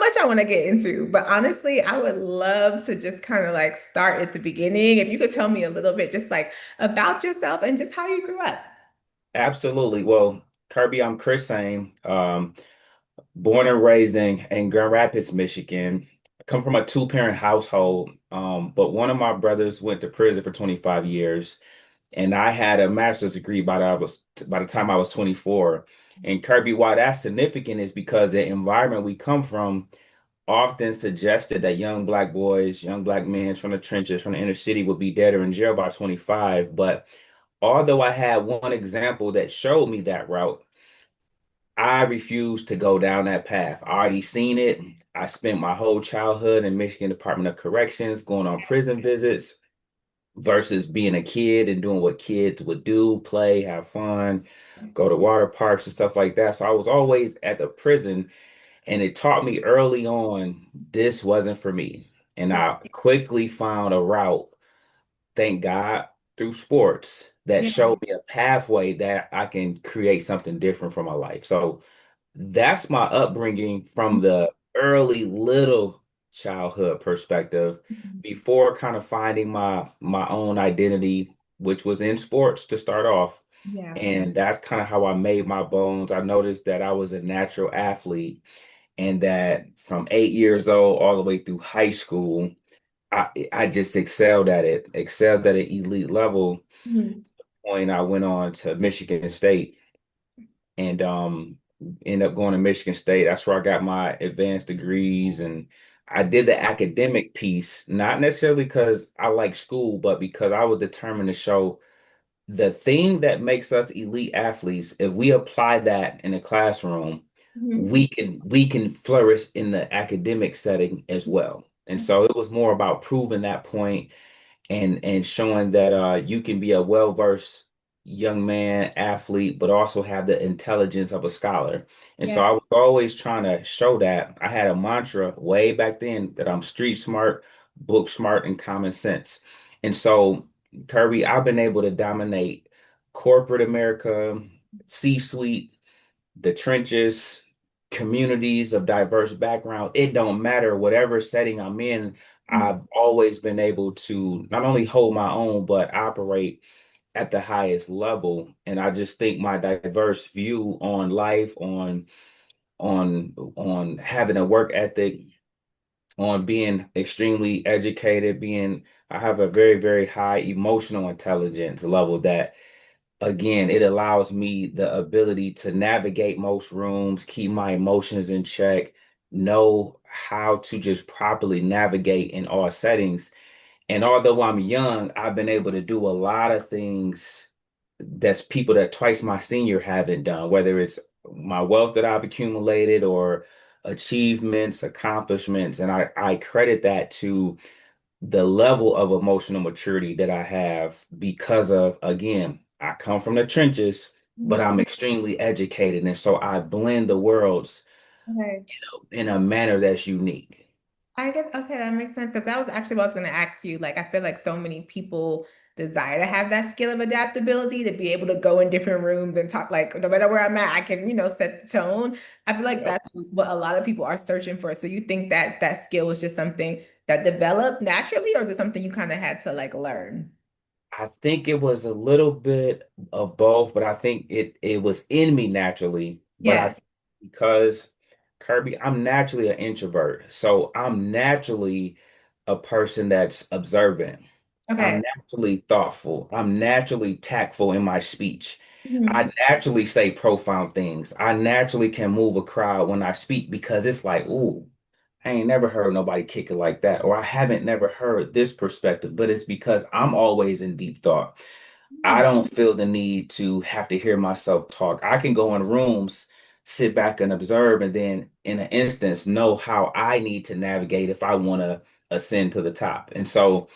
much I want to get into, but honestly, I would love to just kind of like start at the beginning. If you could tell me a little bit just like about yourself and just how you grew up. Absolutely. Well, Kirby, I'm Chris Sain, born and raised in Grand Rapids, Michigan. I come from a two-parent household, but one of my brothers went to prison for 25 years, and I had a master's degree by the time I was 24. And Kirby, why that's significant is because the environment we come from often suggested that young black boys, young black men from the trenches, from the inner city would be dead or in jail by 25. But although I had one example that showed me that route, I refused to go down that path. I already seen it. I spent my whole childhood in Michigan Department of Corrections, going on prison visits versus being a kid and doing what kids would do, play, have fun, go to water parks and stuff like that. So I was always at the prison, and it taught me early on this wasn't for me. And Yeah. I quickly found a route, thank God, through sports that Yeah. showed me a pathway that I can create something different for my life. So that's my upbringing from the early little childhood perspective before kind of finding my own identity, which was in sports to start off. Yeah. And that's kind of how I made my bones. I noticed that I was a natural athlete and that from 8 years old all the way through high school, I just excelled at an elite level. Mhm. Point I went on to Michigan State and ended up going to Michigan State. That's where I got my advanced degrees, and I did the academic piece, not necessarily because I like school, but because I was determined to show the thing that makes us elite athletes. If we apply that in a classroom, Mhm. we can flourish in the academic setting as well. And so it was more about proving that point and showing that you can be a well-versed young man athlete but also have the intelligence of a scholar. And so Yeah. I was always trying to show that. I had a mantra way back then that I'm street smart, book smart, and common sense. And so, Kirby, I've been able to dominate corporate America, C-suite, the trenches, communities of diverse background. It don't matter whatever setting I'm in. I've always been able to not only hold my own, but operate at the highest level. And I just think my diverse view on life, on having a work ethic, on being extremely educated, being I have a very, very high emotional intelligence level that again, it allows me the ability to navigate most rooms, keep my emotions in check, know how to just properly navigate in all settings. And although I'm young, I've been able to do a lot of things that's people that twice my senior haven't done, whether it's my wealth that I've accumulated or achievements, accomplishments. And I credit that to the level of emotional maturity that I have because of, again, I come from the trenches, but Mhm. I'm extremely educated. And so I blend the worlds Okay. in a manner that's unique. I get okay, that makes sense because that was actually what I was going to ask you. Like, I feel like so many people desire to have that skill of adaptability to be able to go in different rooms and talk. Like, no matter where I'm at, I can, set the tone. I feel like Yep. that's what a lot of people are searching for. So, you think that that skill was just something that developed naturally, or is it something you kind of had to like learn? I think it was a little bit of both, but I think it was in me naturally. But I Yeah. think because Kirby, I'm naturally an introvert. So I'm naturally a person that's observant. Okay. I'm naturally thoughtful. I'm naturally tactful in my speech. Mhm. I naturally say profound things. I naturally can move a crowd when I speak because it's like, ooh, I ain't never heard nobody kick it like that, or I haven't never heard this perspective, but it's because I'm always in deep thought. I Mhm. don't feel the need to have to hear myself talk. I can go in rooms, sit back and observe, and then in an instance know how I need to navigate if I want to ascend to the top. And so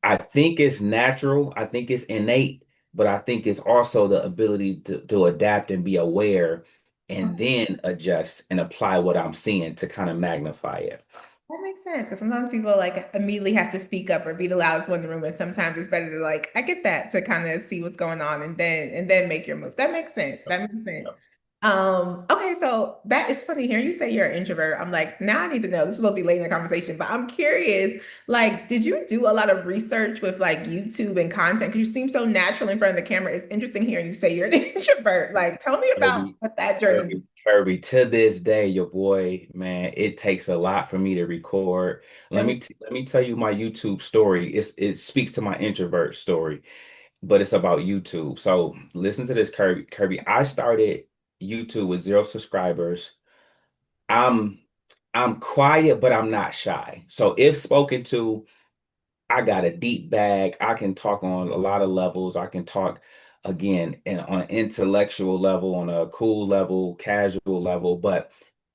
I think it's natural, I think it's innate, but I think it's also the ability to adapt and be aware and then adjust and apply what I'm seeing to kind of magnify it. That makes sense because sometimes people like immediately have to speak up or be the loudest one in the room, and sometimes it's better to I get that to kind of see what's going on and then make your move. That makes sense. That makes sense. Okay, so that it's funny hearing you say you're an introvert. I'm like, now I need to know. This will be late in the conversation, but I'm curious, like, did you do a lot of research with like YouTube and content? Because you seem so natural in front of the camera. It's interesting hearing you say you're an introvert. Like, tell me about Kirby, what that journey was. Kirby, to this day, your boy, man, it takes a lot for me to record. Let me tell you my YouTube story. It speaks to my introvert story, but it's about YouTube. So listen to this, Kirby. Kirby, I started YouTube with 0 subscribers. I'm I'm quiet, but I'm not shy. So if spoken to, I got a deep bag. I can talk on a lot of levels. I can talk again on an intellectual level, on a cool level, casual level. But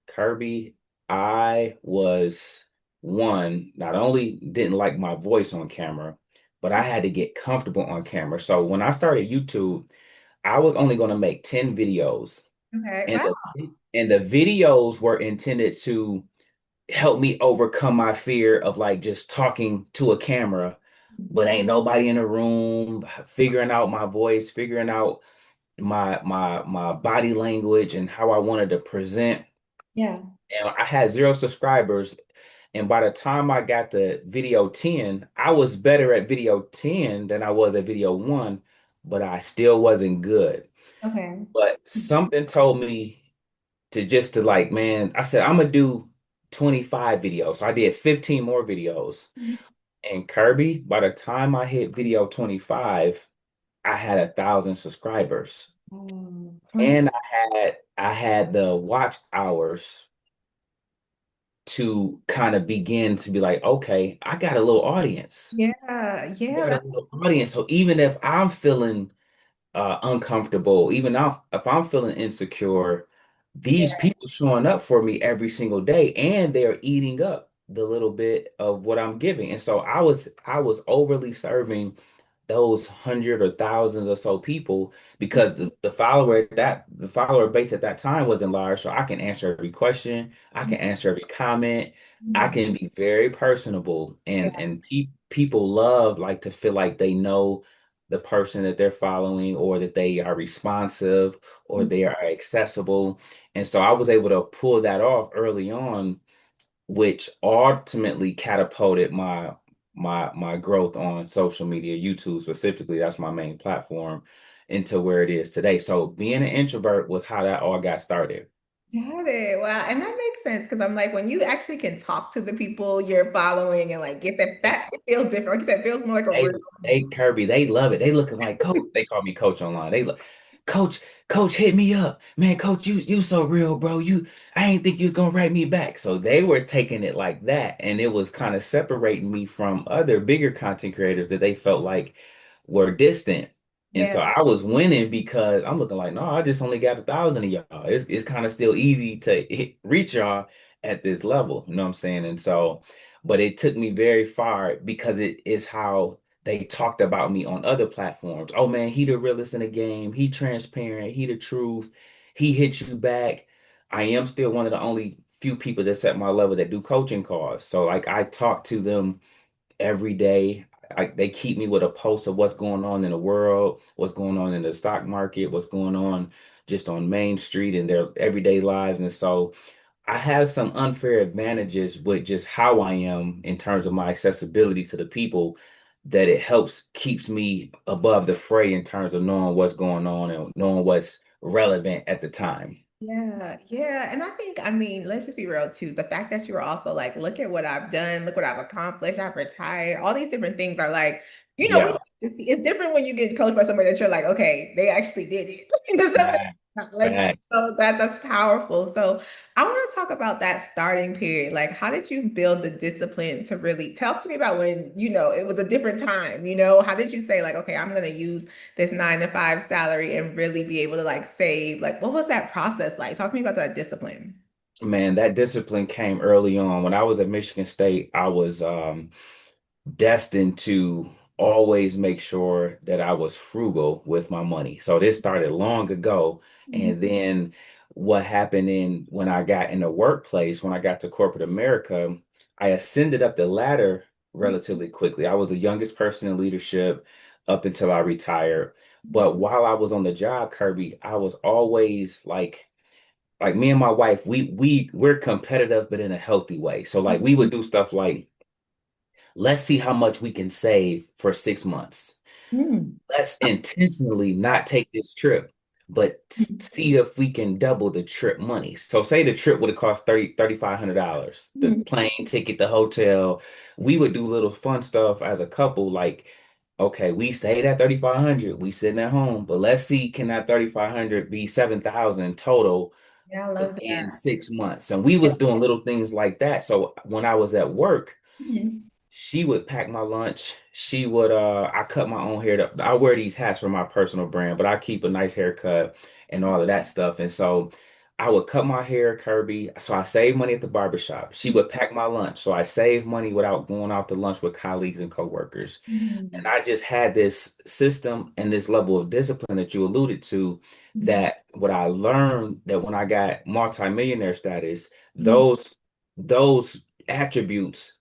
Kirby, I was one, not only didn't like my voice on camera, but I had to get comfortable on camera. So when I started YouTube, I was only going to make 10 videos. Okay, And wow. the videos were intended to help me overcome my fear of like just talking to a camera, but ain't nobody in the room, figuring out my voice, figuring out my body language and how I wanted to present. Yeah. And I had 0 subscribers. And by the time I got to video 10, I was better at video 10 than I was at video one, but I still wasn't good. Okay. But something told me to like, man, I said, I'm gonna do 25 videos. So I did 15 more videos. And Kirby, by the time I hit video 25, I had 1,000 subscribers. Oh, 20. And I had the watch hours to kind of begin to be like, okay, I got a little audience. Yeah, I yeah, got a that's little audience. So even if I'm feeling uncomfortable, even if I'm feeling insecure, these yeah. people showing up for me every single day, and they're eating up the little bit of what I'm giving. And so I was overly serving those hundred or thousands or so people because the follower base at that time wasn't large. So I can answer every question, I can answer every comment, I Mhm. can be very personable, and Yeah. people love like to feel like they know the person that they're following, or that they are responsive, or they are accessible. And so I was able to pull that off early on, which ultimately catapulted my growth on social media, YouTube specifically. That's my main platform, into where it is today. So being an introvert was how that all got started. Got it. Wow. And that makes sense because I'm like, when you actually can talk to the people you're following and like get that it feels different. Like you said, it feels more like a They real. they Kirby, they love it. They looking like coach. They call me coach online. They look, coach, coach, hit me up. Man, coach, you so real, bro. I ain't think you was gonna write me back. So they were taking it like that. And it was kind of separating me from other bigger content creators that they felt like were distant. And Yeah. so I was winning because I'm looking like, no, I just only got 1,000 of y'all. It's kind of still easy to reach y'all at this level. You know what I'm saying? And so, but it took me very far because it is how they talked about me on other platforms. Oh man, he the realest in the game. He transparent. He the truth. He hits you back. I am still one of the only few people that's at my level that do coaching calls. So like I talk to them every day. They keep me with a post of what's going on in the world, what's going on in the stock market, what's going on just on Main Street in their everyday lives. And so I have some unfair advantages with just how I am in terms of my accessibility to the people, that it helps keeps me above the fray in terms of knowing what's going on and knowing what's relevant at the time. Yeah, yeah. And I think, I mean, let's just be real too. The fact that you were also like, look at what I've done, look what I've accomplished, I've retired, all these different things are like, we Yeah. like to see, it's different when you get coached by somebody that you're like, okay, they actually did it. There's something Fact, like fact. so that's powerful. So I want to talk about that starting period. Like, how did you build the discipline to really talk to me about when, it was a different time, how did you say like, okay, I'm gonna use this 9 to 5 salary and really be able to like save? Like, what was that process like? Talk to me about that discipline. Man, that discipline came early on. When I was at Michigan State, I was destined to always make sure that I was frugal with my money. So this started long ago. Mhm. And then what happened when I got in the workplace, when I got to corporate America, I ascended up the ladder relatively quickly. I was the youngest person in leadership up until I retired. But while I was on the job, Kirby, I was always like like me and my wife, we're competitive, but in a healthy way. So like we would do stuff like, let's see how much we can save for 6 months. Mm, Let's intentionally not take this trip, but see if we can double the trip money. So say the trip would have cost 3,500, the mm, plane ticket, the hotel. We would do little fun stuff as a couple, like, okay, we stayed at 3,500, we sitting at home, but let's see, can that 3,500 be 7,000 total yeah, I love in that. 6 months? And we was doing little things like that. So when I was at work, Mhm. she would pack my lunch. She would I cut my own hair. I wear these hats for my personal brand, but I keep a nice haircut and all of that stuff. And so I would cut my hair, Kirby. So I saved money at the barbershop. She would pack my lunch. So I saved money without going out to lunch with colleagues and coworkers. And Mhm. I just had this system and this level of discipline that you alluded to, Mhm. that what I learned, that when I got multimillionaire status, Mhm. those attributes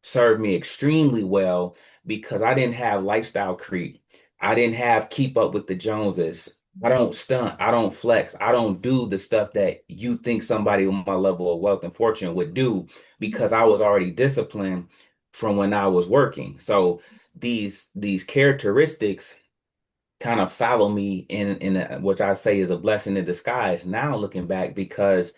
served me extremely well, because I didn't have lifestyle creep. I didn't have keep up with the Joneses. I don't stunt. I don't flex. I don't do the stuff that you think somebody on my level of wealth and fortune would do, because I was already disciplined from when I was working. So these characteristics kind of follow me which I say is a blessing in disguise now looking back, because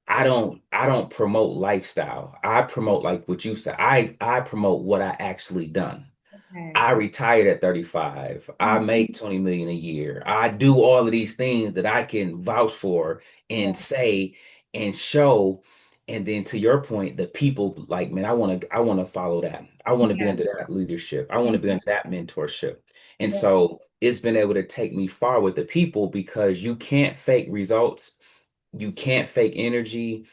I don't promote lifestyle. I promote, like what you said. I promote what I actually done. Okay. I retired at 35. I Mhm. make 20 million a year. I do all of these things that I can vouch for Yeah. and say and show. And then to your point, the people like, man, I want to follow that. I want to be Yeah. under that leadership. I want to be Yeah. under that mentorship. And Yeah. so it's been able to take me far with the people, because you can't fake results. You can't fake energy,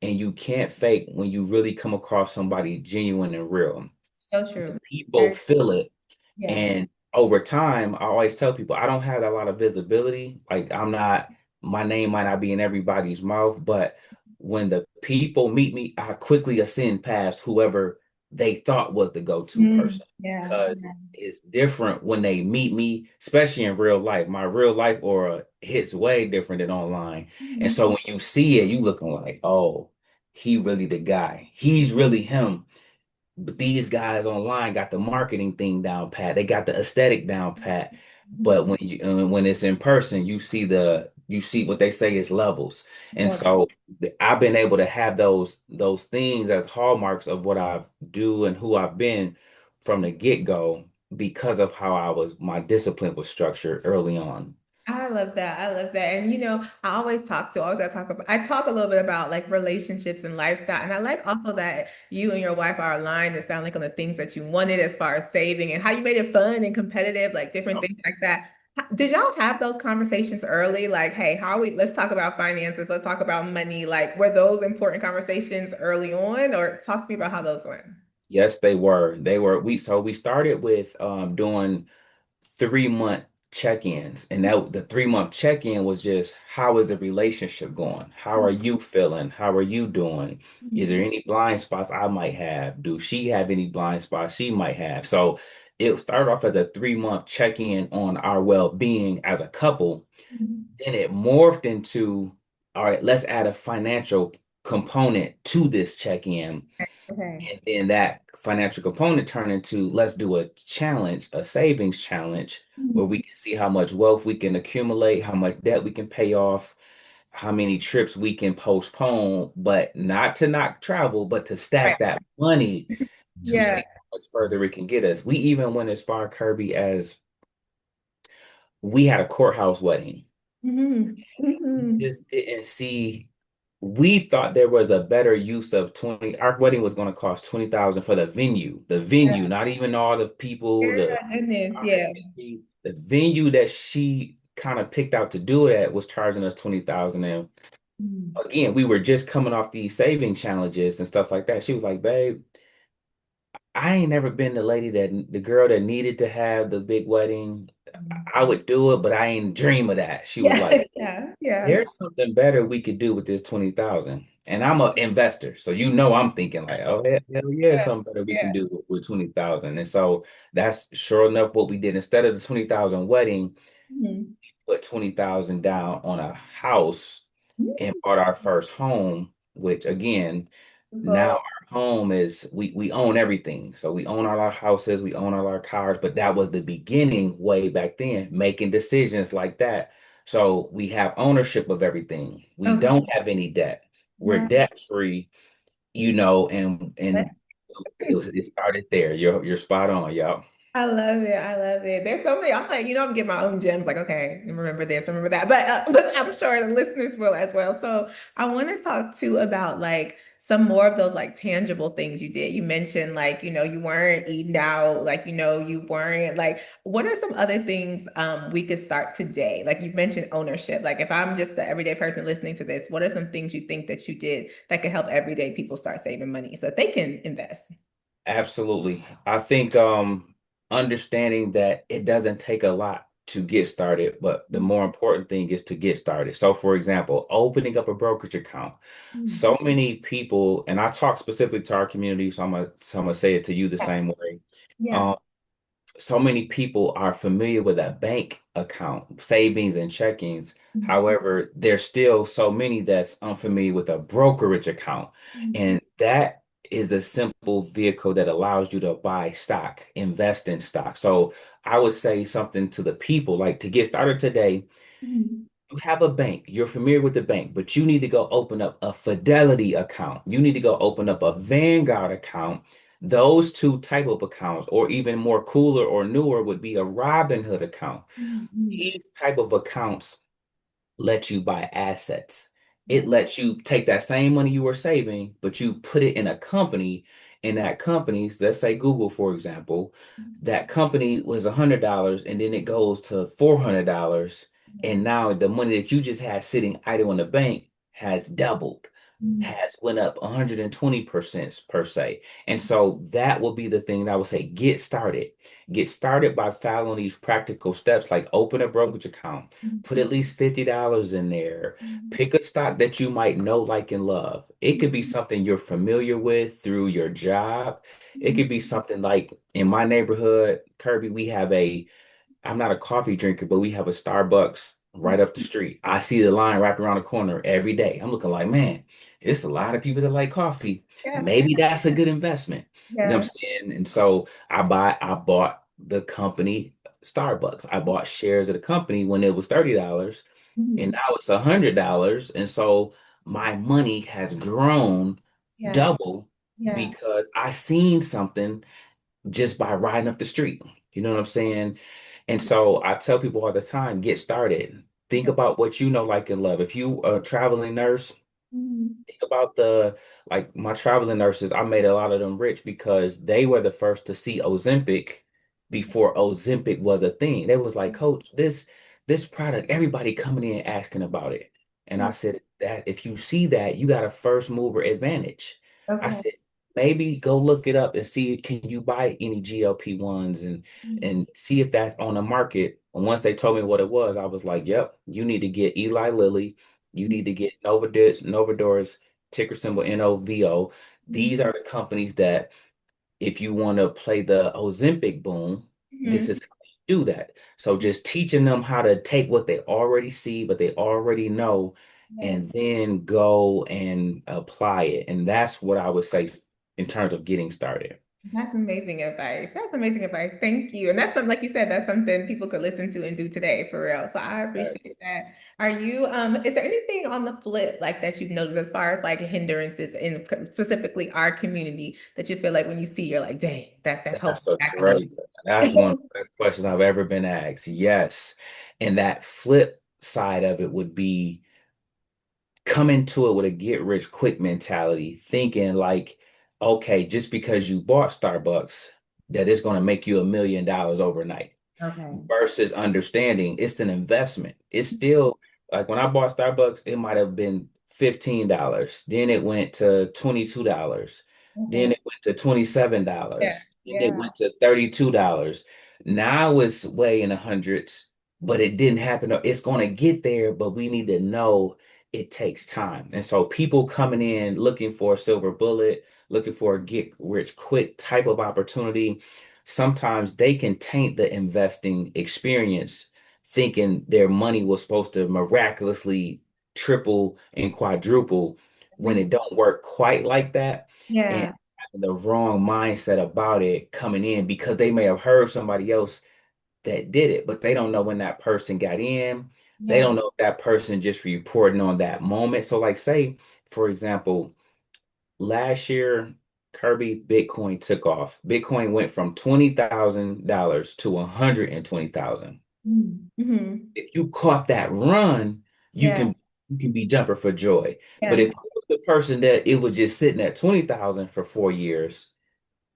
and you can't fake when you really come across somebody genuine and real. So true. People Very- feel it. Yeah. And over time, I always tell people I don't have a lot of visibility. Like my name might not be in everybody's mouth, but when the people meet me, I quickly ascend past whoever they thought was the go-to Mm, person, yeah. because Yeah. it's different when they meet me, especially in real life. My real life aura hits way different than online. And Mhm. so when you see it, you looking like, oh, he really the guy. He's really him. But these guys online got the marketing thing down pat. They got the aesthetic down pat. Mhm. But when it's in person, you see what they say is levels. And Yeah. so I've been able to have those things as hallmarks of what I do and who I've been from the get-go, because of how my discipline was structured early on. I love that. I love that. And I talk a little bit about like relationships and lifestyle. And I like also that you and your wife are aligned. It sounds like on the things that you wanted as far as saving and how you made it fun and competitive, like different things like that. Did y'all have those conversations early? Like, hey, let's talk about finances, let's talk about money. Like, were those important conversations early on, or talk to me about how those went? Yes, they were. They were. We started with doing 3 month check-ins, and that the 3 month check-in was just, how is the relationship going? How are you feeling? How are you doing? Is there Mhm. any blind spots I might have? Do she have any blind spots she might have? So it started off as a 3 month check-in on our well-being as a couple. Mhm. Then it morphed into, all right, let's add a financial component to this check-in. Okay. And then that financial component turned into, let's do a challenge, a savings challenge, where Mhm. we can see how much wealth we can accumulate, how much debt we can pay off, how many trips we can postpone, but not to not travel, but to Right. stack that money to Yeah. see how much further it can get us. We even went as far, Kirby, as we had a courthouse wedding. Mhm. Mhm. Just didn't see. We thought there was a better use of 20. Our wedding was going to cost 20,000 for the venue, not even all the people, the Yeah, goodness. Yeah. RSVP. The venue that she kind of picked out to do it at was charging us 20,000. And Mhm. again, we were just coming off these saving challenges and stuff like that. She was like, babe, I ain't never been the girl that needed to have the big wedding. I would do it, but I ain't dream of that. She was like, Yeah. Yeah. Yeah. there's something better we could do with this 20,000. And I'm an investor. So I'm thinking like, oh hell yeah, Yeah. something better we can Yeah. do with 20,000. And so that's sure enough what we did. Instead of the 20,000 wedding, Mhm. put 20,000 down on a house and bought our first home, which again, now So, our home is we own everything. So we own all our houses, we own all our cars, but that was the beginning way back then, making decisions like that. So we have ownership of everything. We okay. don't have any debt. We're Yeah. debt free, and it started there. You're spot on, y'all. I love it. I love it. There's so many. I'm like, I'm getting my own gems. Like, okay, remember this, remember that. But I'm sure the listeners will as well. So I want to talk too about like some more of those like tangible things you did. You mentioned like, you weren't eating out, like, you weren't like, what are some other things we could start today? Like you mentioned ownership. Like if I'm just the everyday person listening to this, what are some things you think that you did that could help everyday people start saving money so that they can invest? Absolutely. I think understanding that it doesn't take a lot to get started, but the more important thing is to get started. So for example, opening up a brokerage account. Mhm. So many people, and I talk specifically to our community, so I'm gonna say it to you the same way. Yeah. Um, so many people are familiar with a bank account, savings and checkings. Mhm. However, there's still so many that's unfamiliar with a brokerage account. Mhm. And that is a simple vehicle that allows you to buy stock, invest in stock. So I would say something to the people like to get started today. Mhm. You have a bank, you're familiar with the bank, but you need to go open up a Fidelity account. You need to go open up a Vanguard account. Those two type of accounts, or even more cooler or newer, would be a Robinhood account. Mhm. These type of accounts lets you buy assets. Yeah. It lets you take that same money you were saving, but you put it in a company. And that company's, let's say Google, for example, that company was $100 and then it goes to $400. And now the money that you just had sitting idle in the bank has doubled, Mhm. has went up 120% per se. And so that will be the thing that I would say, get started. Get started by following these practical steps like open a brokerage account, put Mhm. at least $50 in there. Mhm. Pick a stock that you might know, like, and love. It could be something you're familiar with through your job. It Mhm. could be something like in my neighborhood, Kirby, we have I'm not a coffee drinker, but we have a Starbucks right up the street. I see the line wrapped around the corner every day. I'm looking like, man, it's a lot of people that like coffee. Yeah. Maybe that's a good investment. You know what Yeah. I'm saying? And so I bought the company Starbucks. I bought shares of the company when it was $30 and Mhm. now it's $100. And so my money has grown Yeah. double Yeah. because I seen something just by riding up the street. You know what I'm saying? And so I tell people all the time, get started. Think Yeah. about what you know, like, and love. If you are a traveling nurse, Mhm. think about like my traveling nurses, I made a lot of them rich because they were the first to see Ozempic before Ozempic was a thing. They was like, Coach, this product, everybody coming in asking about it. And I said that if you see that, you got a first mover advantage. I Okay. said, maybe go look it up and see can you buy any GLP-1s Mhm. and see if that's on the market. And once they told me what it was, I was like, yep, you need to get Eli Lilly, you need to get Novador's ticker symbol NOVO. These are the companies that if you want to play the Ozempic boom, this Mhm. is how you do that. So just teaching them how to take what they already see, what they already know, Yeah. and then go and apply it. And that's what I would say in terms of getting started. That's amazing advice. That's amazing advice. Thank you. And that's something, like you said, that's something people could listen to and do today for real. So I Yes. appreciate that. Is there anything on the flip like that you've noticed as far as like hindrances in specifically our community that you feel like when you see, you're like, dang, that's holding That's a back a little great, that's one of the best questions I've ever been asked. Yes. And that flip side of it would be come into it with a get rich quick mentality, thinking like, okay, just because you bought Starbucks, that it's going to make you $1 million overnight Okay. versus understanding it's an investment. It's still like when I bought Starbucks, it might have been $15. Then it went to $22. Then Okay. it went to $27. Yeah. Then it Yeah. went to $32. Now it's way in the hundreds, but it didn't happen. It's going to get there, but we need to know it takes time. And so people coming in looking for a silver bullet, looking for a get rich quick type of opportunity, sometimes they can taint the investing experience thinking their money was supposed to miraculously triple and quadruple when it don't work quite like that, and Yeah. having the wrong mindset about it coming in because they may have heard somebody else that did it, but they don't know when that person got in. They Yeah. don't know if that person just reporting on that moment. So, like, say, for example, last year, Kirby Bitcoin took off. Bitcoin went from $20,000 to 120,000. Mm-hmm. If you caught that run, you Yeah. can you can be jumping for joy. But Yeah. if you're the person that it was just sitting at 20,000 for 4 years,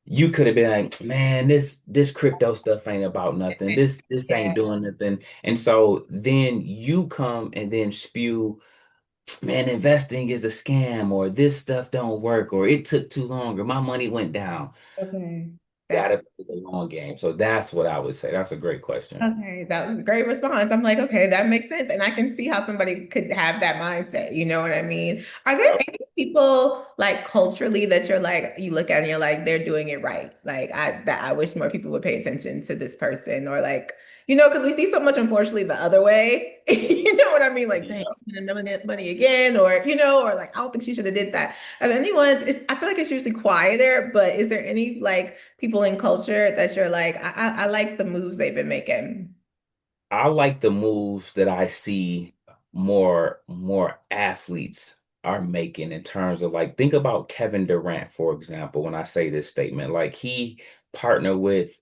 you could have been like, man, this crypto stuff ain't about nothing. This Yeah. ain't doing nothing. And so then you come and then spew, man, investing is a scam, or this stuff don't work, or it took too long, or my money went down. Okay. That Gotta play the long game. So that's what I would say. That's a great question. Okay, that was a great response. I'm like, okay, that makes sense. And I can see how somebody could have that mindset. You know what I mean? Are there Yep. any people like culturally that you're like, you look at and you're like, they're doing it right? Like I wish more people would pay attention to this person or like, because we see so much, unfortunately, the other way. You know what I mean? Like, dang, Yeah. she's spending money again, or or like, I don't think she should have did that. Are there anyone, I feel like it's usually quieter, but is there any like people in culture that you're like, I like the moves they've been making. I like the moves that I see more athletes are making in terms of, like, think about Kevin Durant, for example, when I say this statement. Like, he partnered with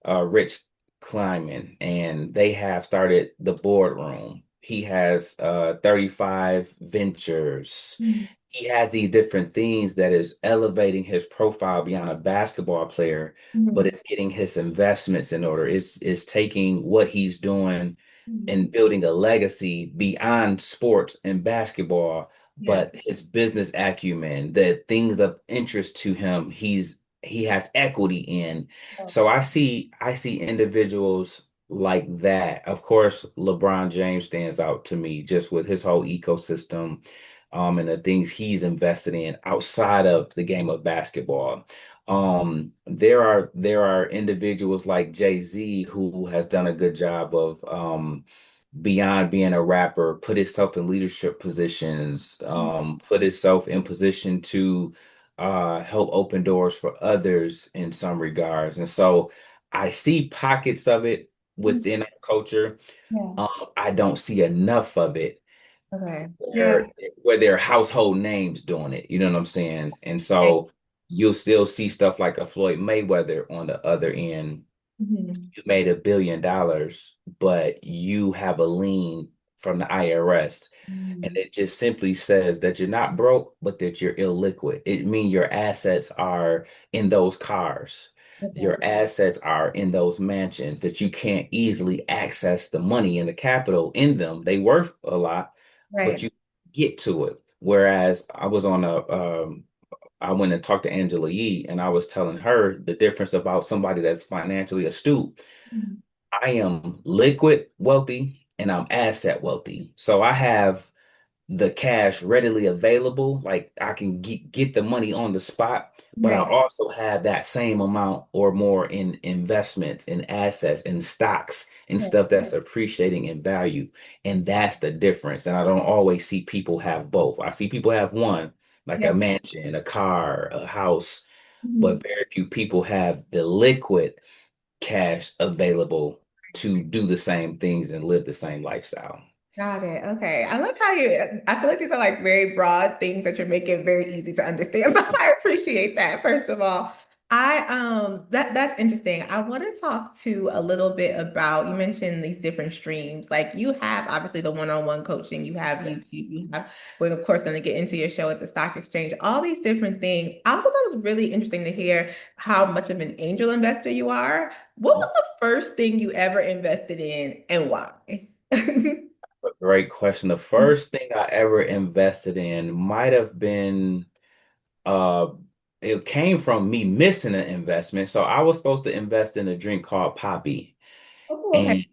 Rich Kleiman, and they have started the boardroom. He has 35 ventures. Mhm. He has these different things that is elevating his profile beyond a basketball player, but Mhm. it's getting his investments in order. It's taking what he's doing Mhm. and building a legacy beyond sports and basketball, Yeah. but his business acumen, the things of interest to him, he has equity in. So I see individuals like that. Of course, LeBron James stands out to me just with his whole ecosystem, and the things he's invested in outside of the game of basketball. There are individuals like Jay-Z who has done a good job of, beyond being a rapper, put himself in leadership positions, put himself in position to help open doors for others in some regards. And so I see pockets of it Mhm. within our culture. Yeah. I don't see enough of it Okay. Yeah. where where there are household names doing it. You know what I'm saying? And so you'll still see stuff like a Floyd Mayweather on the other end. Mhm. You made $1 billion, but you have a lien from the IRS. And Mhm. it just simply says that you're not broke, but that you're illiquid. It means your assets are in those cars. Okay. Your assets are in those mansions that you can't easily access the money and the capital in them. They worth a lot, but Right. you get to it. Whereas I went and talked to Angela Yee, and I was telling her the difference about somebody that's financially astute. Mhm. I am liquid wealthy and I'm asset wealthy. So I have the cash readily available. Like, I can get the money on the spot, but I Right. also have that same amount or more in investments, in assets, in stocks, and Right. stuff that's appreciating in value. And that's the difference. And I don't always see people have both. I see people have one, like a Yeah. mansion, a car, a house, Mhm. but very few people have the liquid cash available to do the same things and live the same lifestyle. Got it. Okay. I love how I feel like these are like very broad things that you're making very easy to understand. So I appreciate that, first of all. That's interesting. I want to talk to a little bit about, you mentioned these different streams. Like you have obviously the one-on-one coaching, you have YouTube, we're of course going to get into your show at the stock exchange, all these different things. I also thought it was really interesting to hear how much of an angel investor you are. What was the first thing you ever invested in and why? A great question. The first thing I ever invested in might have been uh it came from me missing an investment. So I was supposed to invest in a drink called Poppy, Oh, okay. and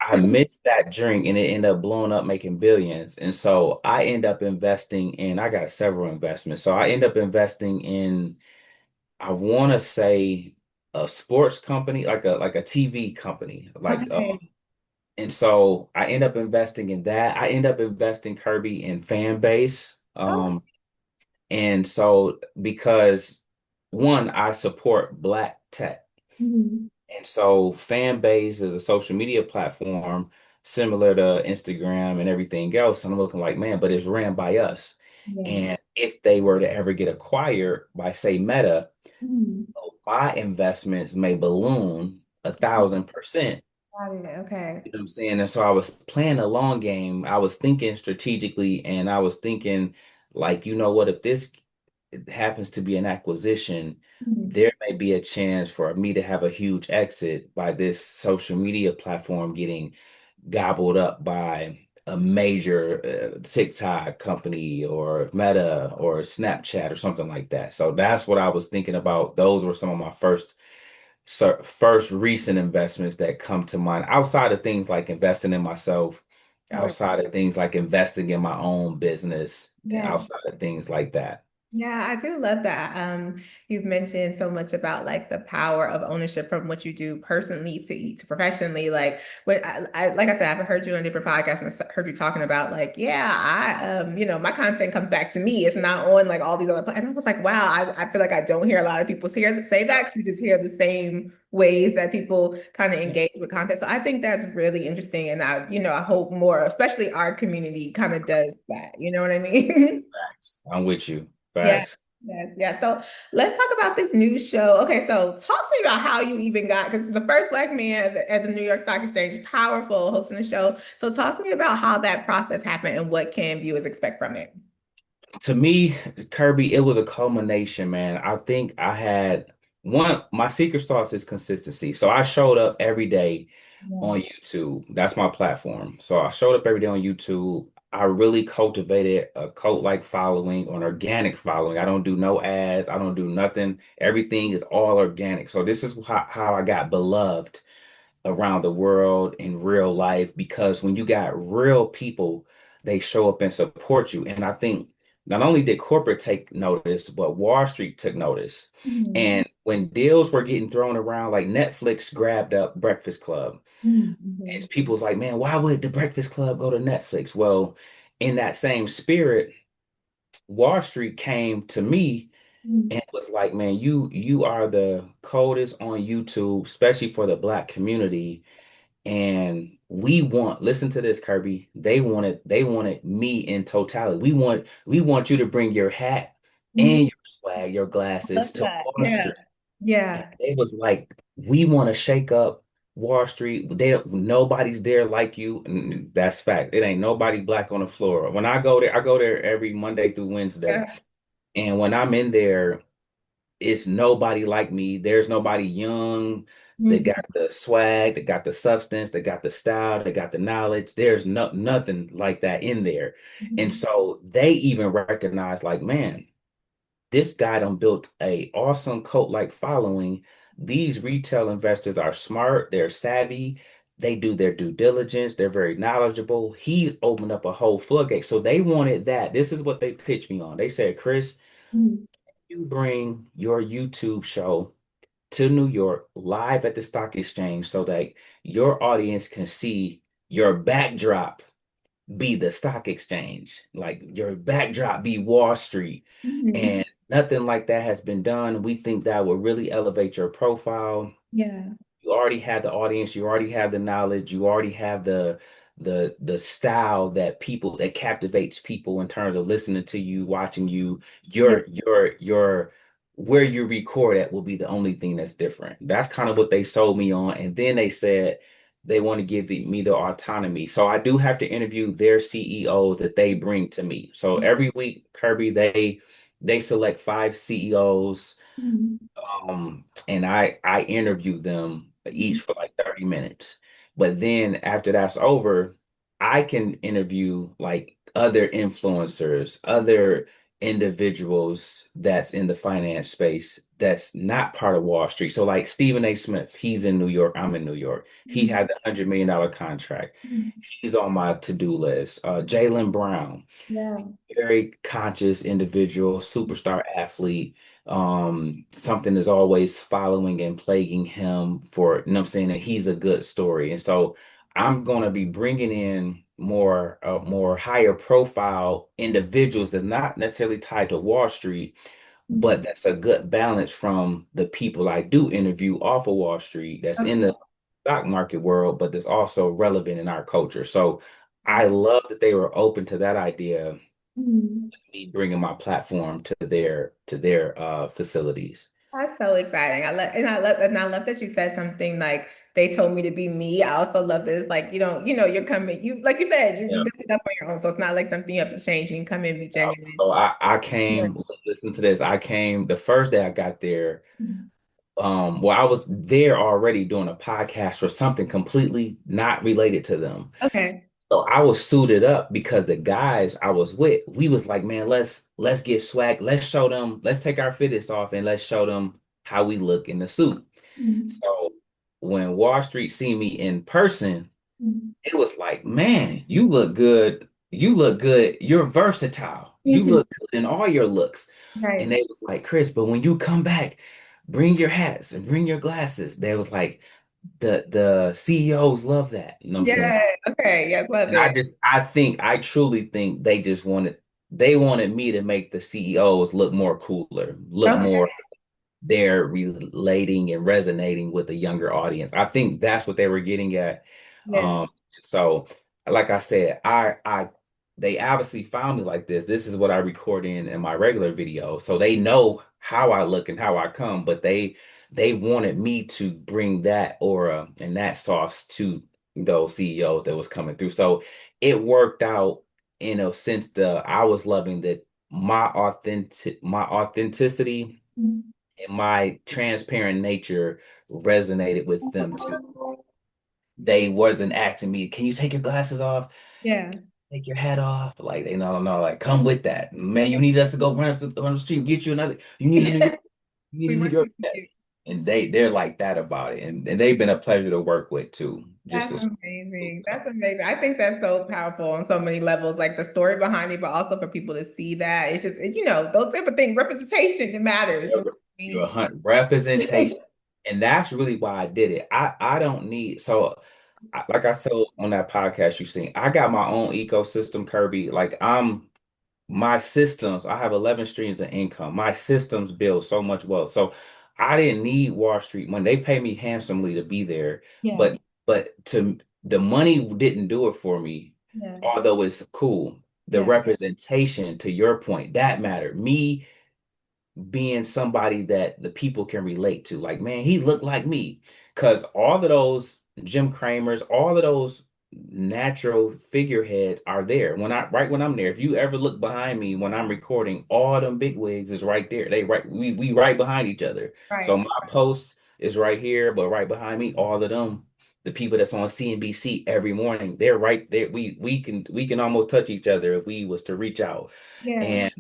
I missed that drink and it ended up blowing up making billions. And so I end up investing in, I got several investments. So I end up investing in, I want to say, a sports company, like a TV company, like Okay. And so I end up investing in that. I end up investing Kirby in fan base. Oh, And so because one, I support Black tech. mhm. And so fan base is a social media platform similar to Instagram and everything else. And I'm looking like, man, but it's ran by us. Yeah. And if they were to ever get acquired by, say, Meta, Mhm. my investments may balloon 1,000%. Got it. Okay. You know what I'm saying? And so I was playing a long game. I was thinking strategically, and I was thinking, like, you know what, if this happens to be an acquisition, Mhm. there may be a chance for me to have a huge exit by this social media platform getting gobbled up by a major TikTok company or Meta or Snapchat or something like that. So that's what I was thinking about. Those were some of my first recent investments that come to mind outside of things like investing in myself, Right. outside of things like investing in my own business, Yeah. outside of things like that. Yeah, I do love that. You've mentioned so much about like the power of ownership from what you do personally to professionally. Like when like I said, I've heard you on different podcasts and I heard you talking about like, yeah, my content comes back to me. It's not on like all these other and I was like, wow, I feel like I don't hear a lot of people say that 'cause you just hear the same ways that people kind of engage with content. So I think that's really interesting. And I hope more, especially our community kind of does that. You know what I mean? Facts. I'm with you. Yeah, Facts. yeah, yeah. So let's talk about this new show. Okay, so talk to me about how you even got, because the first Black man at the New York Stock Exchange, powerful, hosting a show. So talk to me about how that process happened and what can viewers expect from it. To me, Kirby, it was a culmination, man. I think I had my secret sauce is consistency. So I showed up every day Yeah. on YouTube. That's my platform. So I showed up every day on YouTube. I really cultivated a cult-like following, an organic following. I don't do no ads. I don't do nothing. Everything is all organic. So this is how I got beloved around the world in real life because when you got real people, they show up and support you. And I think not only did corporate take notice, but Wall Street took notice. Mhm. And when deals were getting thrown around, like Netflix grabbed up Breakfast Club, Mhm. and people's like, man, why would the Breakfast Club go to Netflix? Well, in that same spirit, Wall Street came to me Mhm. and was like, man, you are the coldest on YouTube, especially for the Black community. And listen to this, Kirby. They wanted me in totality. We want you to bring your hat Mhm. and your swag, your Love glasses to that. Wall Yeah. Street. And Yeah. it was like, we want to shake up Wall Street. Nobody's there like you. And that's fact. It ain't nobody Black on the floor. When I go there every Monday through Wednesday. Yeah. And when I'm in there, it's nobody like me. There's nobody young that Mhm. got the swag, that got the substance, that got the style, that got the knowledge. There's nothing like that in there. And Mhm. so they even recognize, like, man, this guy done built a awesome cult-like following. These retail investors are smart, they're savvy, they do their due diligence, they're very knowledgeable. He's opened up a whole floodgate. So they wanted that. This is what they pitched me on. They said, Chris, Mhm. you bring your YouTube show to New York live at the stock exchange so that your audience can see your backdrop be the stock exchange, like your backdrop be Wall Street. Mhm. And nothing like that has been done. We think that will really elevate your profile. Yeah. You already have the audience, you already have the knowledge, you already have the style that captivates people in terms of listening to you, watching you. Yeah. Your where you record at will be the only thing that's different. That's kind of what they sold me on. And then they said they want to give me the autonomy. So I do have to interview their CEOs that they bring to me. So every week, Kirby, they select 5 CEOs, Mhm. and I interviewed them each for like 30 minutes. But then after that's over, I can interview like other influencers, other individuals that's in the finance space that's not part of Wall Street. So like Stephen A. Smith, he's in New York, I'm in New York. He Mhm. had the $100 million contract. Mhm. He's on my to-do list. Jalen Brown, Yeah. very conscious individual, superstar athlete. Something is always following and plaguing him for, you know what I'm saying, that he's a good story. And so I'm going to be bringing in more higher profile individuals that's not necessarily tied to Wall Street, but Mhm. that's a good balance from the people I do interview off of Wall Street that's in Okay. the stock market world, but that's also relevant in our culture. So I love that they were open to that idea, Mhm. me bringing my platform to their facilities. That's so exciting. I love that you said something like they told me to be me. I also love this, like, you're coming, you like you said, you Yeah. built it up on your own. So it's not like something you have to change. You can come in and be genuine. So I Yeah. came, listen to this. I came the first day I got there. Well, I was there already doing a podcast for something completely not related to them. Okay. So I was suited up because the guys I was with, we was like, man, let's get swag. Let's show them, let's take our fittest off and let's show them how we look in the suit. Mhm. So when Wall Street see me in person, Mhm. it was like, man, you look good. You look good. You're versatile. You Mhm. look good in all your looks. And Right. they was like, Chris, but when you come back, bring your hats and bring your glasses. They was like, the CEOs love that. You know what I'm saying? Yeah. Okay. Yes, love And it. I truly think they wanted me to make the CEOs look more cooler, look Okay. more they're relating and resonating with a younger audience. I think that's what they were getting at. Yeah. Um, so like I said, they obviously found me like this. This is what I record in my regular video. So they know how I look and how I come, but they wanted me to bring that aura and that sauce to those CEOs that was coming through. So it worked out in a sense the I was loving that my authenticity Mhm. and my transparent nature resonated with them too. They wasn't asking me, can you take your glasses off? Yeah. Take your hat off? Like they no, like come with that. Man, you need us to go run the street and get you another. You need a New York, you need We a New want York you to hat. do. And they're like that about it. And they've been a pleasure to work with too. Just That's as amazing. That's amazing. I think that's so powerful on so many levels, like the story behind it, but also for people to see that. It's just, those type of things, representation, it matters. you're a hunt representation. And that's really why I did it. I don't need like I said on that podcast you seen, I got my own ecosystem, Kirby. Like my systems, I have 11 streams of income. My systems build so much wealth. So I didn't need Wall Street money. They pay me handsomely to be there, Yeah. but to the money didn't do it for me, Yeah. although it's cool. The Yeah. representation, to your point, that mattered. Me being somebody that the people can relate to. Like, man, he looked like me. Because all of those Jim Cramers, all of those natural figureheads are there. When I'm there. If you ever look behind me when I'm recording, all them big wigs is right there. We right behind each other. So Right. my post is right here, but right behind me, all of them, the people that's on CNBC every morning, they're right there. We can almost touch each other if we was to reach out. Yeah. And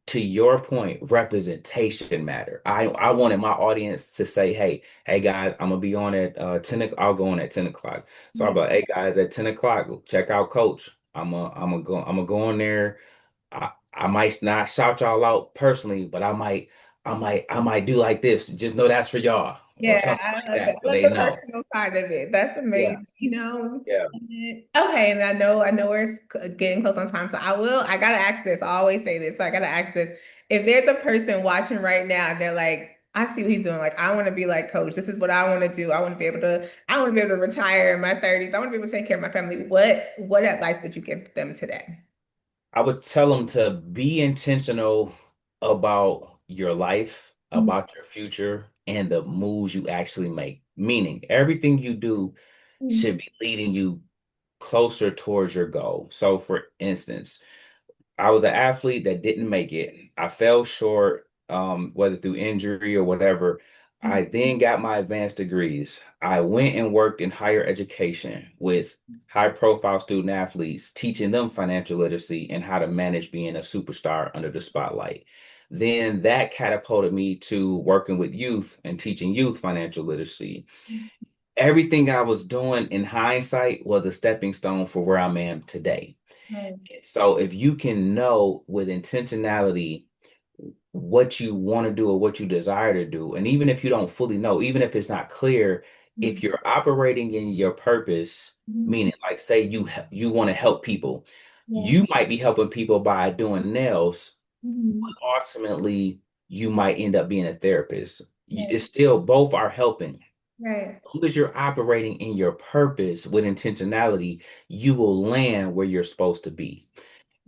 to your point, representation matter. I wanted my audience to say, hey guys, I'm gonna be on at 10 o'clock. I'll go on at 10 o'clock. So I'm Yeah. like, hey guys, at 10 o'clock, check out Coach. I'm gonna go on there. I might not shout y'all out personally, but I might do like this. Just know that's for y'all or Yeah, something I like love that. that. I So love they the know. personal side of it. That's Yeah, amazing. yeah. Okay, and I know we're getting close on time, so I gotta ask this. I always say this, so I gotta ask this. If there's a person watching right now and they're like, I see what he's doing. Like, I want to be like Coach. This is what I want to do. I want to be able to retire in my 30s. I want to be able to take care of my family. What advice would you give them today? I would tell them to be intentional about your life, Mhm. about your future, and the moves you actually make. Meaning, everything you do should be leading you closer towards your goal. So, for instance, I was an athlete that didn't make it. I fell short, whether through injury or whatever. I then got my advanced degrees. I went and worked in higher education with high profile student athletes, teaching them financial literacy and how to manage being a superstar under the spotlight. Then that catapulted me to working with youth and teaching youth financial literacy. Everything I was doing in hindsight was a stepping stone for where I am today. Right. So if you can know with intentionality what you want to do or what you desire to do, and even if you don't fully know, even if it's not clear, Mhm. If you're operating in your purpose, Mhm. meaning like say you want to help people, Yeah. you might be helping people by doing nails, Mhm. but ultimately you might end up being a therapist. Yeah. It's still both are helping. Right. Long as you're operating in your purpose with intentionality, you will land where you're supposed to be.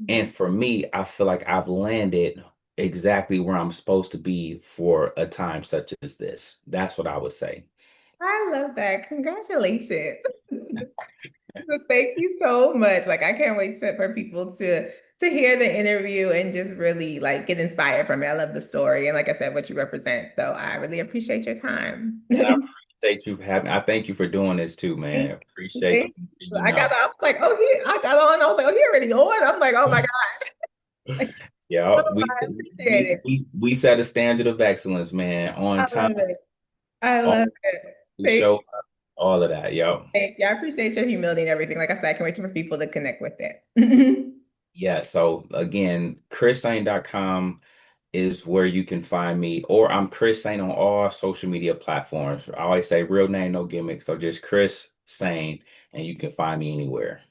Mhm. And for me, I feel like I've landed exactly where I'm supposed to be for a time such as this. That's what I would say. I love that. Congratulations. So thank you so much. Like I can't wait for people to hear the interview and just really like get inspired from it. I love the story and like I said, what you represent. So I really appreciate your time. And I appreciate you for having, I thank you for doing this too, man. Thank Appreciate thank you. you. You know. I was like, oh, I got on. I was like, oh, he already on. I'm like, oh my God. Yeah, Oh, I appreciate it. we set a standard of excellence, man, on I time, love it. I on love it. the Thank show, all of that. Yo. thank you. I appreciate your humility and everything. Like I said, I can't wait for people to connect with it. Yeah, so again, chrissain.com is where you can find me, or I'm Chris Sain on all social media platforms. I always say real name, no gimmick. So just Chris Sain, and you can find me anywhere.